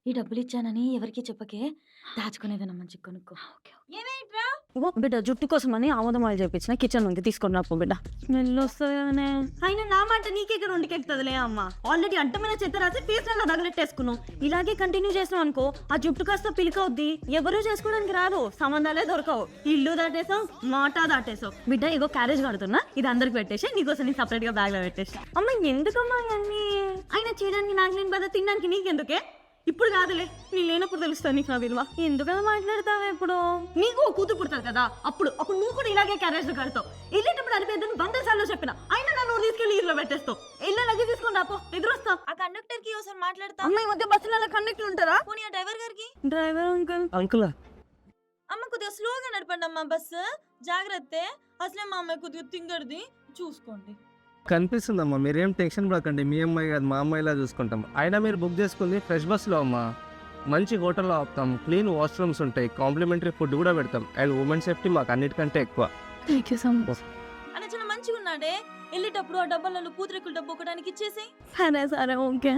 ఈ డబ్బులిచ్చానని ఎవరికీ చెప్పకే. దాచుకునేదేనా మంచిగా కొనుక్కో. ఏమైందిరా? ఇగో బిడ్డ జుట్టు కోసమని ఆమోదం ఆయిల్ చేపించిన కిచెన్ నుంచి తీసుకొని రాపో బిడ్డ. స్మెల్ వస్తుందనే. అయినా నా మాట నీకెక్కడ వండికెక్కుతుందిలే అమ్మ. ఆల్రెడీ అంటమైన చెత్త రాసి ఫేస్ లో తగలెట్టేసుకున్నావు. ఇలాగే కంటిన్యూ చేసినావు అనుకో ఆ జుట్టు కాస్త పిలికవుద్ది. ఎవరూ చేసుకోవడానికి రాదు, సంబంధాలే దొరకవు. ఇల్లు దాటేసావు, మాట దాటేసావు. బిడ్డ ఇగో క్యారేజ్ కడుతున్నా, ఇది అందరికి పెట్టేసి నీకోసం నీ సపరేట్ గా బ్యాగ్ లో పెట్టేసి. అమ్మ ఎందుకమ్మా అన్ని అయినా చేయడానికి నాకు నేను బాధ, తినడానికి నీకెందుకే? ఇప్పుడు కాదులే, నీ లేనప్పుడు తెలుస్తా నీకు నా విలువ. ఎందుకలా మాట్లాడతావు? ఎప్పుడు నీకు కూతురు పుడతారు కదా, అప్పుడు నువ్వు కూడా ఇలాగే క్యారేజ్ కడతావు. వెళ్ళేటప్పుడు అనిపేద్దని 100 సార్లు చెప్పిన, అయినా నన్ను తీసుకెళ్లి ఇల్లు పెట్టేస్తావు. ఇల్లు లగ్గి తీసుకొని రాపో, ఎదురొస్తా. ఆ కండక్టర్ కి ఒకసారి మాట్లాడతా. అమ్మ ఈ మధ్య బస్సులలో కండక్టర్ ఉంటారా? పోనీ ఆ డ్రైవర్ గారికి. Driver uncle. అంకులా అమ్మ కొద్దిగా స్లోగా నడపండి అమ్మ బస్సు. జాగ్రత్త, అసలే మా అమ్మాయి కొద్దిగా తింగర్ది, చూసుకోండి. కనిపిస్తుందమ్మా, మీరేం టెన్షన్ పడకండి. మీ అమ్మాయి కాదు, మా అమ్మాయిలా చూసుకుంటాం. అయినా మీరు బుక్ చేసుకుంది ఫ్రెష్ బస్సులో అమ్మా. మంచి హోటల్లో ఆపుతాం, క్లీన్ వాష్రూమ్స్ ఉంటాయి, కాంప్లిమెంటరీ ఫుడ్ కూడా పెడతాం. అండ్ ఉమెన్ సేఫ్టీ మాకు అన్నిటికంటే ఎక్కువ. Thank you so much. అన్న చాలా మంచిగా ఉన్నాడే. వెళ్ళేటప్పుడు ఆ డబ్బాలలో పూతరేకుల డబ్బు ఒకటానికి ఇచ్చేసి. సరే సరే ఓకే.